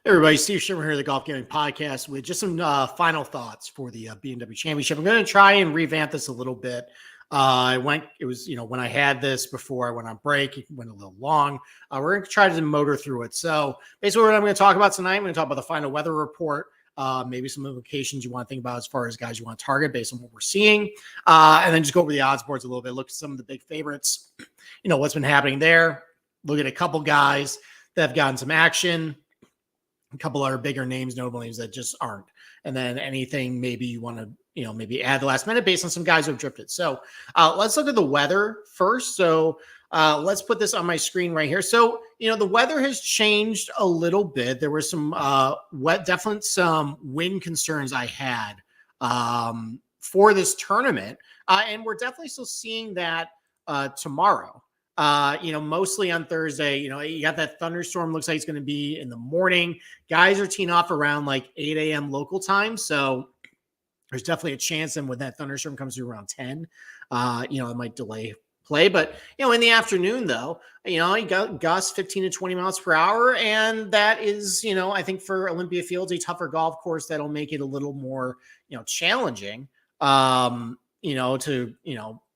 Hey everybody, Steve Schirmer here, the Golf Gaming Podcast, with just some final thoughts for the BMW Championship. I'm going to try and revamp this a little bit. When I had this before I went on break, it went a little long. We're going to try to motor through it. So basically what I'm going to talk about tonight, I'm going to talk about the final weather report, maybe some implications you want to think about as far as guys you want to target based on what we're seeing. And then just go over the odds boards a little bit, look at some of the big favorites, what's been happening there. Look at a couple guys that have gotten some action. A couple other bigger names, notable names that just aren't. And then anything maybe you want to, maybe add the last minute based on some guys who have drifted. So let's look at the weather first. So let's put this on my screen right here. So, the weather has changed a little bit. There were some definitely some wind concerns I had for this tournament. And we're definitely still seeing that tomorrow. Mostly on Thursday, you got that thunderstorm. Looks like it's going to be in the morning. Guys are teeing off around like 8 a.m. local time. So there's definitely a chance. And when that thunderstorm comes through around 10, it might delay play. But, in the afternoon, though, you got gusts 15 to 20 miles per hour. And that is, I think for Olympia Fields, a tougher golf course that'll make it a little more, challenging, to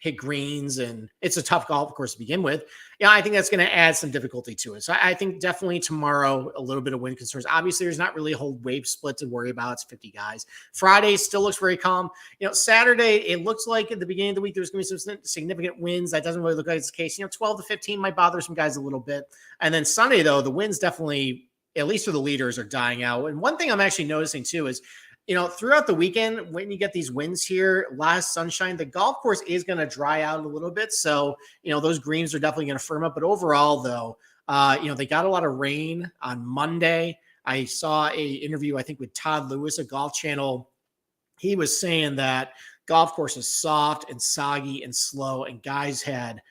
hit greens, and it's a tough golf course to begin with. I think that's going to add some difficulty to it. So I think definitely tomorrow, a little bit of wind concerns. Obviously, there's not really a whole wave split to worry about. It's 50 guys. Friday still looks very calm. Saturday, it looks like at the beginning of the week, there's going to be some significant winds. That doesn't really look like it's the case. 12 to 15 might bother some guys a little bit. And then Sunday, though, the winds definitely, at least for the leaders, are dying out. And one thing I'm actually noticing, too, is throughout the weekend, when you get these winds here, last sunshine, the golf course is going to dry out a little bit. So, those greens are definitely going to firm up. But overall, though, they got a lot of rain on Monday. I saw a interview, I think, with Todd Lewis at Golf Channel. He was saying that golf course is soft and soggy and slow, and guys had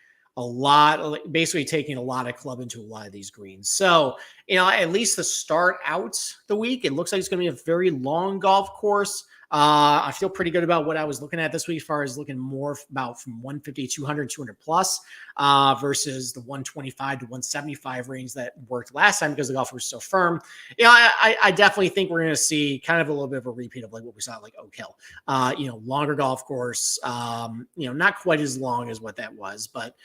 basically taking a lot of club into a lot of these greens. So, at least to start out the week, it looks like it's going to be a very long golf course. I feel pretty good about what I was looking at this week as far as looking more about from 150, 200, 200 plus versus the 125 to 175 range that worked last time because the golf was so firm. I definitely think we're going to see kind of a little bit of a repeat of like what we saw at like Oak Hill. Longer golf course, not quite as long as what that was, but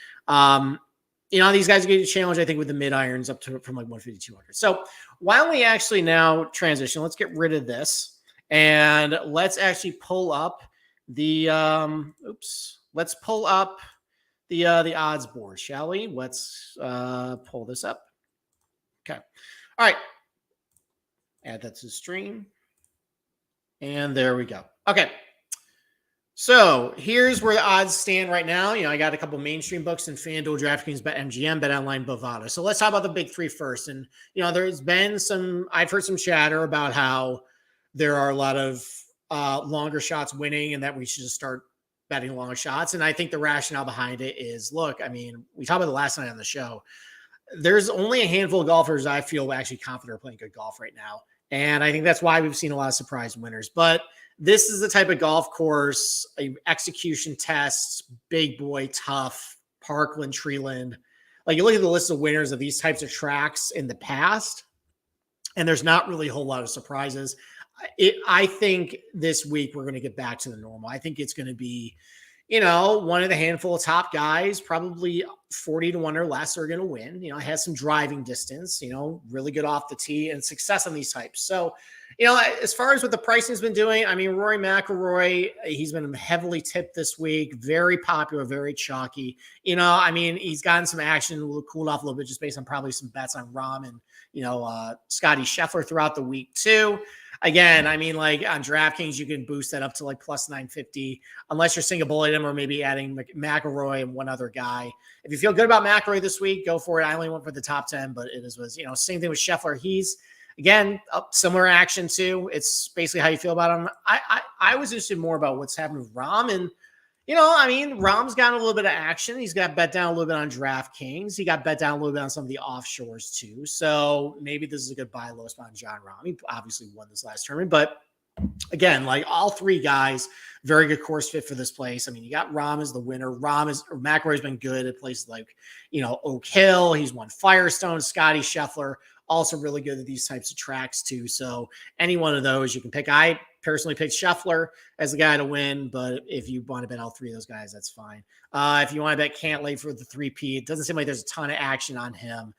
these guys get a challenge, I think, with the mid irons up to from like 150, 200. So why don't we actually now transition? Let's get rid of this. And let's actually pull up the let's pull up the odds board, shall we? Let's pull this up. Okay. All right. Add that to the stream. And there we go. Okay. So here's where the odds stand right now. I got a couple mainstream books in FanDuel, DraftKings, BetMGM, BetOnline, Bovada. So let's talk about the big three first. And, there's been I've heard some chatter about how there are a lot of longer shots winning and that we should just start betting longer shots. And I think the rationale behind it is, look, we talked about the last night on the show. There's only a handful of golfers I feel actually confident are playing good golf right now. And I think that's why we've seen a lot of surprise winners. But this is the type of golf course, execution tests, big boy, tough, Parkland, Treeland. Like you look at the list of winners of these types of tracks in the past, and there's not really a whole lot of surprises. I think this week we're going to get back to the normal. I think it's going to be, one of the handful of top guys, probably 40 to 1 or less are going to win. Has some driving distance, really good off the tee and success on these types. So, as far as what the pricing has been doing, Rory McIlroy, he's been heavily tipped this week, very popular, very chalky. He's gotten some action, cooled off a little bit just based on probably some bets on Rahm and, Scotty Scheffler throughout the week too. Again, like on DraftKings, you can boost that up to like plus 950, unless you're single bullet him or maybe adding McIlroy and one other guy. If you feel good about McIlroy this week, go for it. I only went for the top 10, but it was same thing with Scheffler. He's again up similar action too. It's basically how you feel about him. I was interested more about what's happening with Rahm and. Rahm's got a little bit of action. He's got bet down a little bit on DraftKings. He got bet down a little bit on some of the offshores too. So maybe this is a good buy low spot on John Rahm. He obviously won this last tournament, but again, like all three guys, very good course fit for this place. You got Rahm as the winner. McIlroy's been good at places like, Oak Hill. He's won Firestone, Scotty Scheffler, also really good at these types of tracks too. So any one of those you can pick. I personally picked Scheffler as the guy to win, but if you want to bet all three of those guys, that's fine. If you want to bet Cantlay for the 3P, it doesn't seem like there's a ton of action on him.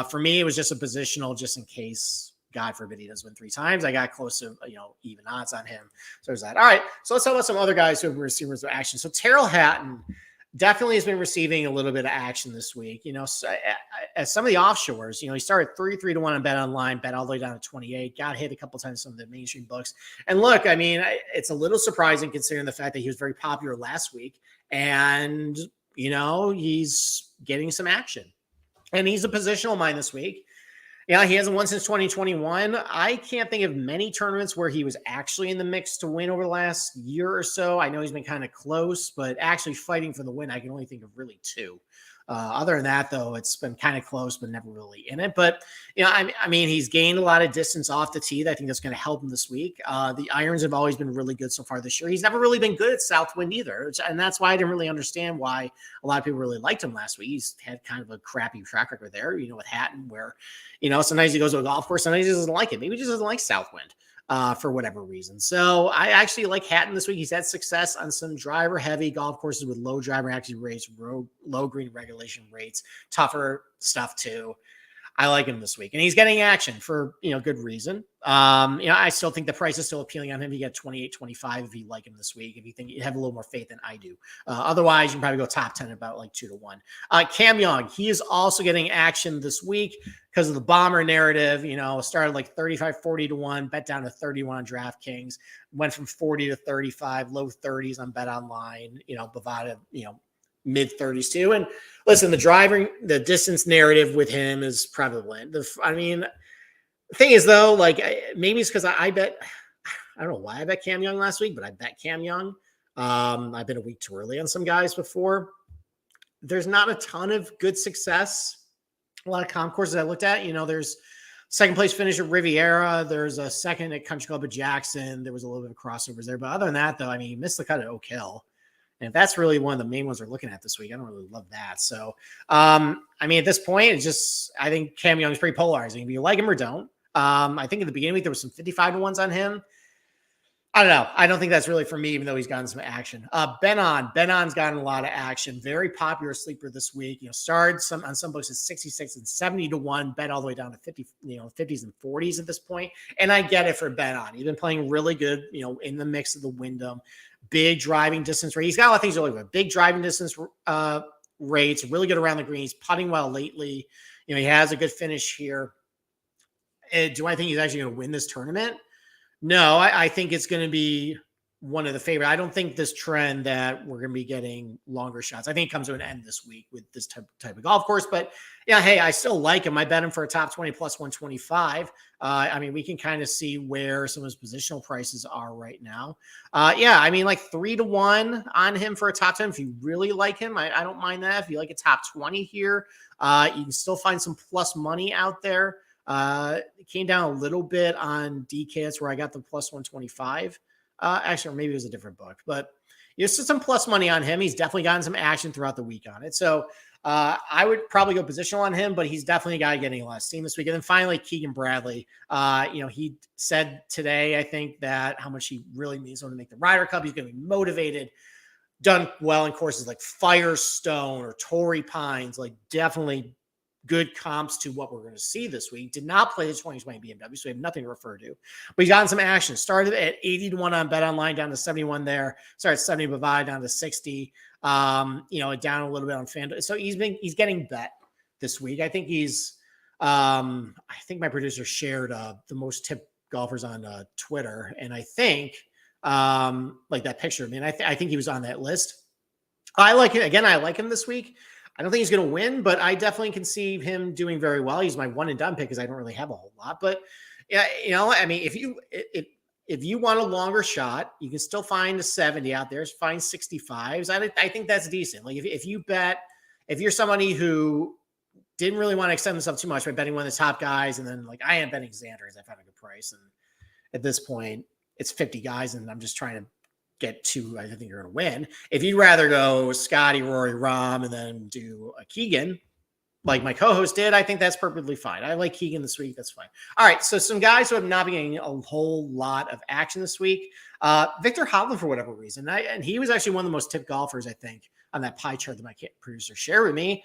For me, it was just a positional just in case, God forbid, he does win 3 times. I got close to, even odds on him. So there's that. All right. So let's talk about some other guys who have received action. So Terrell Hatton definitely has been receiving a little bit of action this week. So, as some of the offshores, he started 33 to 1 on Bet Online, bet all the way down to 28, got hit a couple times some of the mainstream books. And look, I mean, it's a little surprising considering the fact that he was very popular last week. And, he's getting some action. And he's a positional mine this week. Yeah, he hasn't won since 2021. I can't think of many tournaments where he was actually in the mix to win over the last year or so. I know he's been kind of close, but actually fighting for the win, I can only think of really 2. Other than that, though, it's been kind of close, but never really in it. But, I mean, he's gained a lot of distance off the tee that I think that's going to help him this week. The irons have always been really good so far this year. He's never really been good at Southwind either. And that's why I didn't really understand why a lot of people really liked him last week. He's had kind of a crappy track record there, with Hatton, where, sometimes he goes to a golf course, sometimes he doesn't like it. Maybe he just doesn't like Southwind. For whatever reason. So I actually like Hatton this week. He's had success on some driver heavy golf courses with low driver accuracy rates, low green regulation rates, tougher stuff too. I like him this week, and he's getting action for, good reason. I still think the price is still appealing on him. You get 28-25 if you like him this week, if you think you have a little more faith than I do. Otherwise, you can probably go top 10 about like 2 to 1. Cam Young, he is also getting action this week because of the bomber narrative. Started like 35-40 to 1, bet down to 31 on DraftKings, went from 40 to 35, low 30s on Bet Online. Bovada, mid 30s too. And listen, the distance narrative with him is prevalent. The thing is though, like maybe it's because I don't know why I bet Cam Young last week, but I bet Cam Young. I've been a week too early on some guys before. There's not a ton of good success. A lot of comp courses I looked at, there's second place finish at Riviera. There's a second at Country Club at Jackson. There was a little bit of crossovers there, but other than that though, he missed the cut at Oak Hill. And if that's really one of the main ones we're looking at this week, I don't really love that. So, at this point, it's just, I think Cam Young is pretty polarizing. If you like him or don't. I think at the beginning of the week, there was some 55 to 1s on him. I don't know. I don't think that's really for me, even though he's gotten some action. Benon's gotten a lot of action. Very popular sleeper this week. Started on some books at 66 and 70 to 1, bet all the way down to 50, 50s and 40s at this point. And I get it for Benon. He's been playing really good, in the mix of the Wyndham. Big driving distance rate. He's got a lot of things to look at. Big driving distance rates, really good around the green. He's putting well lately. He has a good finish here. Do I think he's actually going to win this tournament? No, I think it's going to be one of the favorite. I don't think this trend that we're going to be getting longer shots, I think it comes to an end this week with this type of golf course. But yeah, hey, I still like him. I bet him for a top 20 plus 125. We can kind of see where some of his positional prices are right now. Like 3 to 1 on him for a top 10. If you really like him, I don't mind that. If you like a top 20 here, you can still find some plus money out there. It came down a little bit on DK. That's where I got the plus 125. Actually, or maybe it was a different book, but some plus money on him. He's definitely gotten some action throughout the week on it. So I would probably go positional on him, but he's definitely a guy getting a lot of steam this week. And then finally, Keegan Bradley. He said today, I think, that how much he really needs to make the Ryder Cup. He's going to be motivated, done well in courses like Firestone or Torrey Pines, like definitely good comps to what we're going to see this week. Did not play the 2020 BMW, so we have nothing to refer to. But he's gotten some action. Started at 80 to 1 on Bet Online, down to 71 there. Started at 70 Bovada, down to 60. Down a little bit on FanDuel. So he's getting bet this week. I think I think my producer shared the most tipped golfers on Twitter, and I think like that picture. I think he was on that list. I like it. Again, I like him this week. I don't think he's going to win, but I definitely can see him doing very well. He's my one and done pick because I don't really have a whole lot. But yeah, if you want a longer shot, you can still find a 70 out there. Find 65s. I think that's decent. Like if you're somebody who didn't really want to extend themselves too much by betting one of the top guys, and then like I am betting Xander because I found a good price, and at this point it's 50 guys, and I'm just trying to get to, I think you're going to win. If you'd rather go Scotty, Rory, Rahm, and then do a Keegan, like my co-host did, I think that's perfectly fine. I like Keegan this week. That's fine. All right. So some guys who have not been getting a whole lot of action this week. Victor Hovland, for whatever reason. And he was actually one of the most tipped golfers, I think, on that pie chart that my producer shared with me.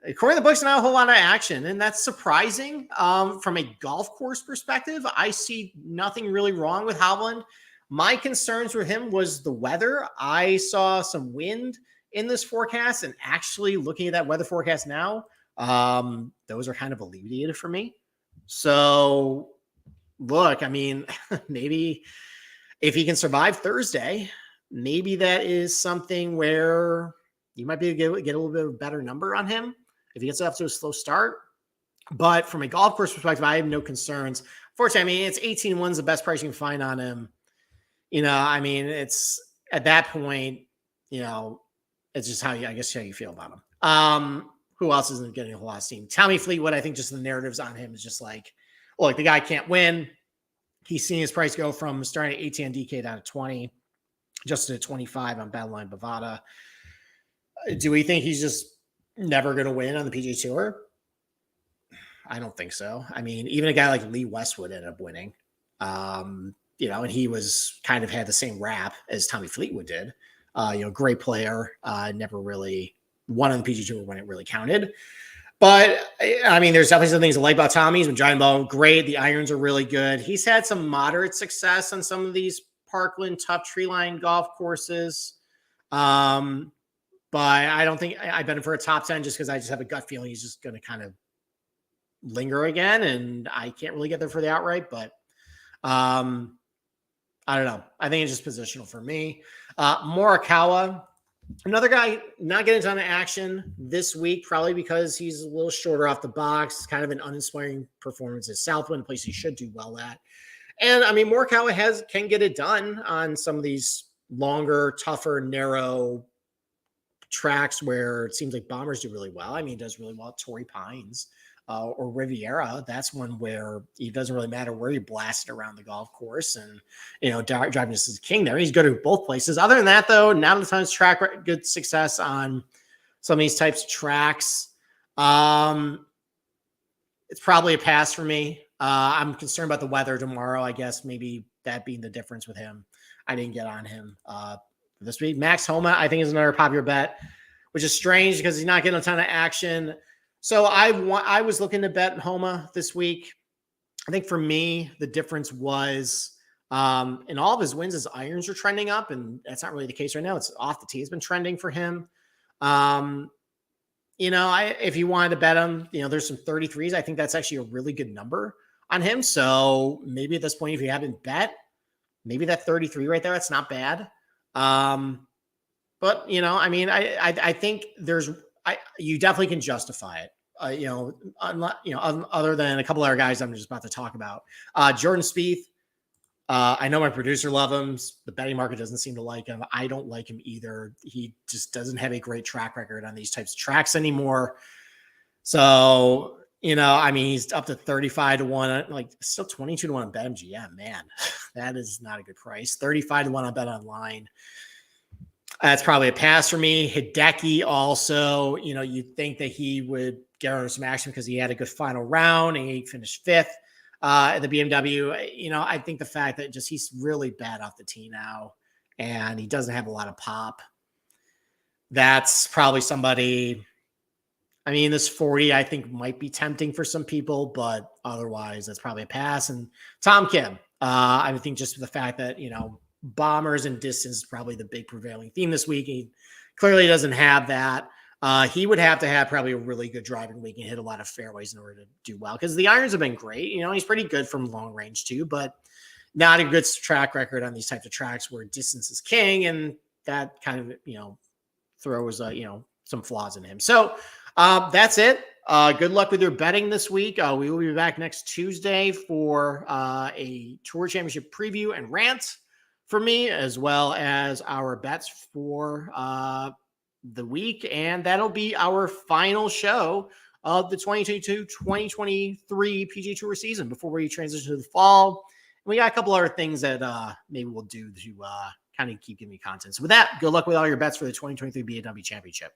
According to the books, not a whole lot of action. And that's surprising. From a golf course perspective, I see nothing really wrong with Hovland. My concerns with him was the weather. I saw some wind in this forecast, and actually looking at that weather forecast now, those are kind of alleviated for me. So look, I mean, maybe if he can survive Thursday, maybe that is something where you might be able to get a little bit of a better number on him if he gets off to a slow start. But from a golf course perspective, I have no concerns. Fortunately, I mean, it's 18-1 is the best price you can find on him. I mean, it's at that point, it's just how you feel about him. Who else isn't getting a whole lot of steam? Tommy Fleetwood, I think just the narratives on him is just like, look, the guy can't win. He's seen his price go from starting at 18 on DK down to 20, just to 25 on Battleline Bovada. Do we think he's just never going to win on the PGA Tour? I don't think so. I mean, even a guy like Lee Westwood ended up winning. And he was kind of had the same rap as Tommy Fleetwood did. Great player, never really won on the PGA Tour when it really counted. But, I mean, there's definitely some things I like about Tommy. He's been driving the ball great. The irons are really good. He's had some moderate success on some of these Parkland tough tree line golf courses. But I don't think I bet him for a top 10 just because I just have a gut feeling he's just going to kind of linger again. And I can't really get there for the outright, but I don't know. I think it's just positional for me. Morikawa, another guy not getting a ton of action this week, probably because he's a little shorter off the box, kind of an uninspiring performance at Southwind, a place he should do well at. And I mean, Morikawa can get it done on some of these longer, tougher, narrow tracks where it seems like bombers do really well. I mean, he does really well at Torrey Pines or Riviera. That's one where it doesn't really matter where you blast it around the golf course, and driving this is king there. He's good at both places. Other than that, though, not a ton of track good success on some of these types of tracks. It's probably a pass for me. I'm concerned about the weather tomorrow. I guess maybe that being the difference with him. I didn't get on him this week. Max Homa, I think, is another popular bet, which is strange because he's not getting a ton of action. So I was looking to bet Homa this week. I think for me, the difference was in all of his wins, his irons are trending up, and that's not really the case right now. It's off the tee. It's been trending for him. If you wanted to bet him, there's some 33s. I think that's actually a really good number on him. So maybe at this point, if you haven't bet, maybe that 33 right there, that's not bad. But I mean, I think you definitely can justify it. Other than a couple other guys I'm just about to talk about. Jordan Spieth. I know my producer loves him. The betting market doesn't seem to like him. I don't like him either. He just doesn't have a great track record on these types of tracks anymore. So, I mean, he's up to 35-1, like still 22-1 on BetMGM. Man, that is not a good price. 35-1 on Bet Online. That's probably a pass for me. Hideki also, you'd think that he would get under some action because he had a good final round and he finished fifth at the BMW. I think the fact that just he's really bad off the tee now and he doesn't have a lot of pop. That's probably somebody. I mean, this 40, I think, might be tempting for some people, but otherwise, that's probably a pass. And Tom Kim, I would think just the fact that, bombers and distance is probably the big prevailing theme this week. He clearly doesn't have that. He would have to have probably a really good driving week and hit a lot of fairways in order to do well because the irons have been great. He's pretty good from long range too, but not a good track record on these types of tracks where distance is king. And that kind of, throws, some flaws in him. So that's it. Good luck with your betting this week. We will be back next Tuesday for a Tour Championship preview and rant for me, as well as our bets for the week. And that'll be our final show of the 2022-2023 PGA Tour season before we transition to the fall. And we got a couple other things that maybe we'll do to kind of keep giving me content. So with that, good luck with all your bets for the 2023 BMW Championship.